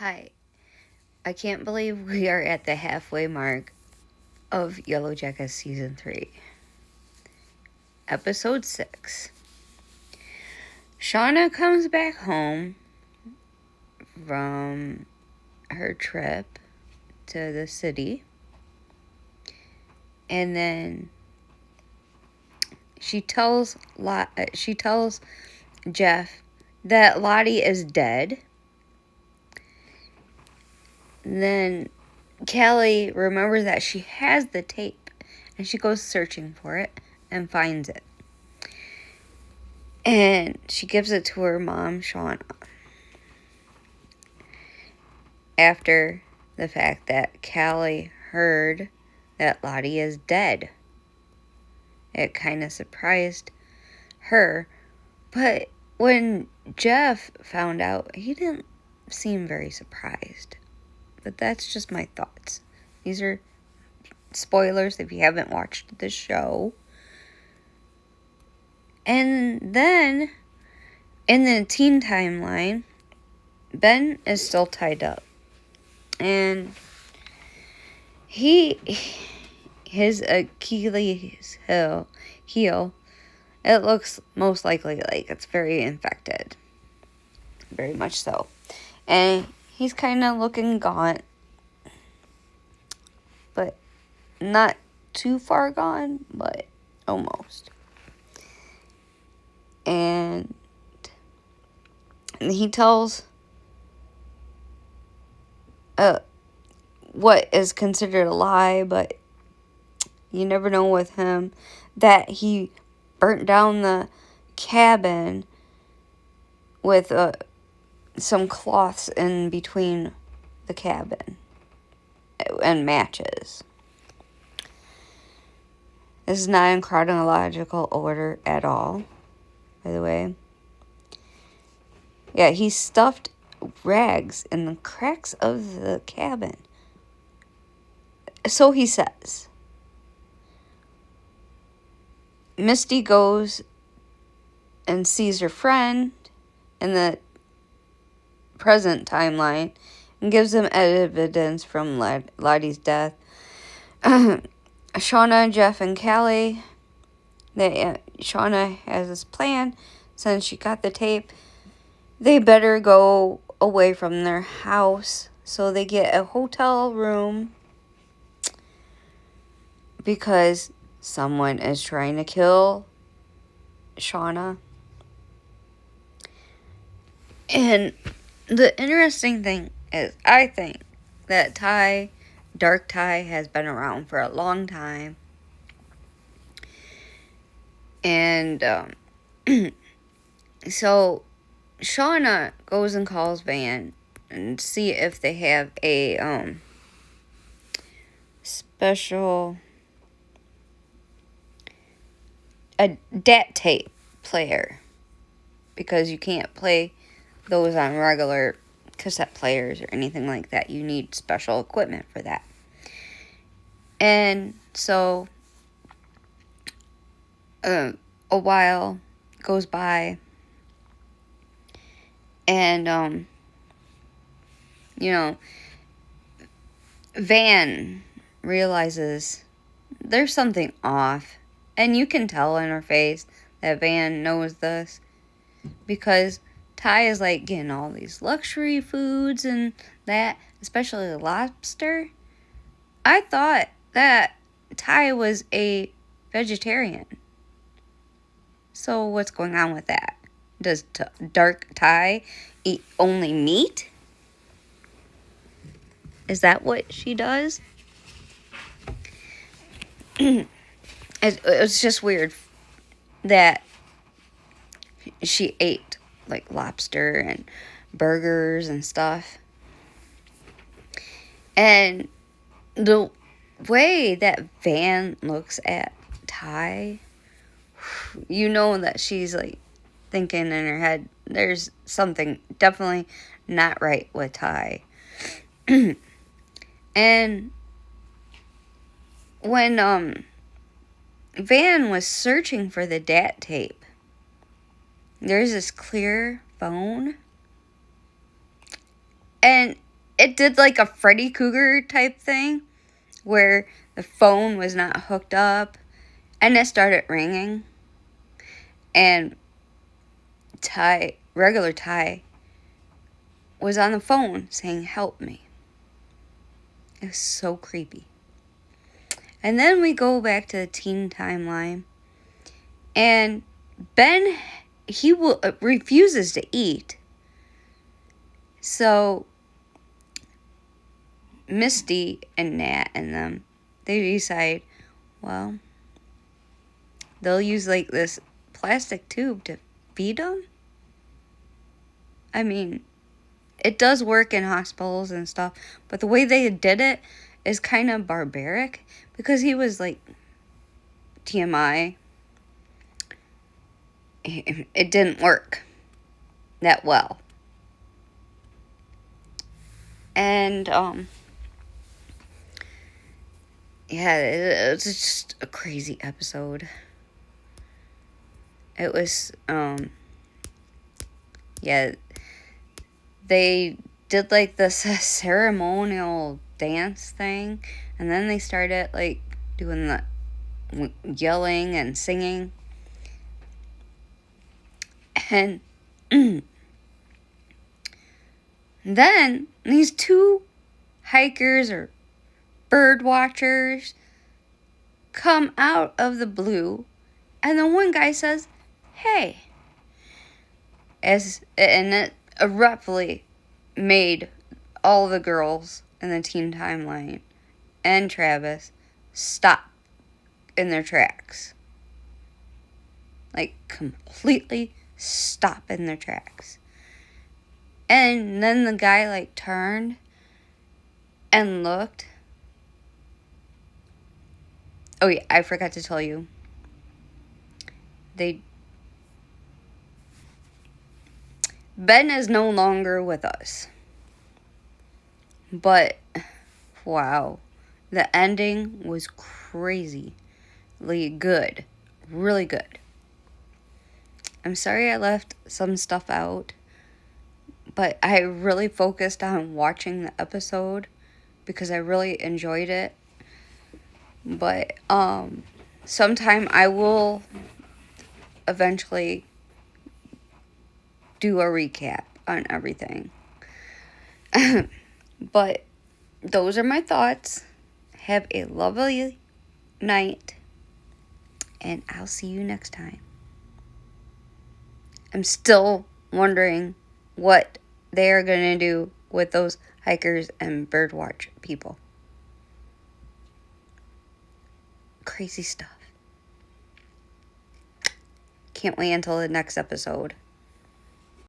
Hi, I can't believe we are at the halfway mark of Yellowjackets Season 3, Episode 6. Shauna comes back home from her trip to the city, and then she tells Jeff that Lottie is dead. Then Kelly remembers that she has the tape, and she goes searching for it and finds it. And she gives it to her mom, Shauna, after the fact that Kelly heard that Lottie is dead. It kind of surprised her, but when Jeff found out, he didn't seem very surprised. But that's just my thoughts. These are spoilers if you haven't watched the show. And then, in the teen timeline, Ben is still tied up. And his Achilles heel, it looks most likely like it's very infected. Very much so. And he's kind of looking gaunt. But not too far gone, but almost. And he tells what is considered a lie, but you never know with him, that he burnt down the cabin with some cloths in between the cabin and matches. This is not in chronological order at all, by the way. Yeah, he stuffed rags in the cracks of the cabin. So he says. Misty goes and sees her friend in the present timeline and gives him evidence from Lottie's death. Shauna, Jeff, and Kelly, Shauna has this plan. Since she got the tape, they better go away from their house. So they get a hotel room because someone is trying to kill Shauna. And the interesting thing is, I think that Dark Ty, has been around for a long time. And so Shauna goes and calls Van and see if they have a special DAT tape player, because you can't play those on regular cassette players or anything like that. You need special equipment for that. And so a while goes by, and Van realizes there's something off, and you can tell in her face that Van knows this, because Ty is like getting all these luxury foods and that, especially lobster. I thought that Ty was a vegetarian. So what's going on with that? Does Dark Ty eat only meat? Is that what she does? It's just weird that she ate like lobster and burgers and stuff. And the way that Van looks at Ty, you know that she's like thinking in her head, there's something definitely not right with Ty. And when Van was searching for the DAT tape, there's this clear phone, and it did like a Freddy Krueger type thing where the phone was not hooked up and it started ringing. And regular Ty, was on the phone saying, "Help me." It was so creepy. And then we go back to the teen timeline. And Ben, he refuses to eat. So Misty and Nat and them, they decide, well, they'll use like this plastic tube to feed him. I mean, it does work in hospitals and stuff, but the way they did it is kind of barbaric because he was like TMI. It didn't work that well. And yeah, it's just a crazy episode. It was yeah, they did like this ceremonial dance thing, and then they started like doing the yelling and singing. And then these two hikers or bird watchers come out of the blue, and the one guy says, "Hey." And it abruptly made all the girls in the teen timeline and Travis stop in their tracks. Like, completely stop in their tracks. And then the guy, like, turned and looked. Oh, yeah, I forgot to tell you. Ben is no longer with us. But, wow. The ending was crazily good. Really good. I'm sorry I left some stuff out. But I really focused on watching the episode because I really enjoyed it. But sometime I will eventually do a recap on everything. But those are my thoughts. Have a lovely night, and I'll see you next time. I'm still wondering what they are going to do with those hikers and birdwatch people. Crazy stuff. Can't wait until the next episode.